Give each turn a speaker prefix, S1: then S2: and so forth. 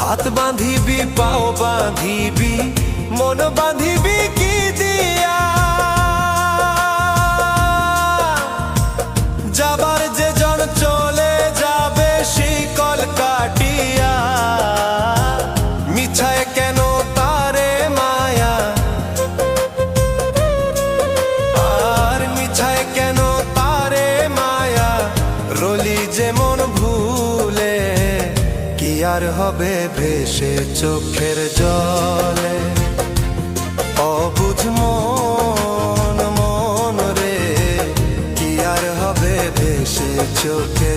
S1: হাত বাঁধিবি পাও বাঁধিবি মন বাঁধিবি কি দিয়া, যাবার যে জন চলে যাবে শিকল কাটিয়া। মিছায় কেন তারে মায়া, আর মিছায় কেন তারে মায়া, রলি যেমন ভুলে কি আর হবে ভেসে চোখের জলে। অবুঝ মন মন রে কি আর হবে ভেসে চোখের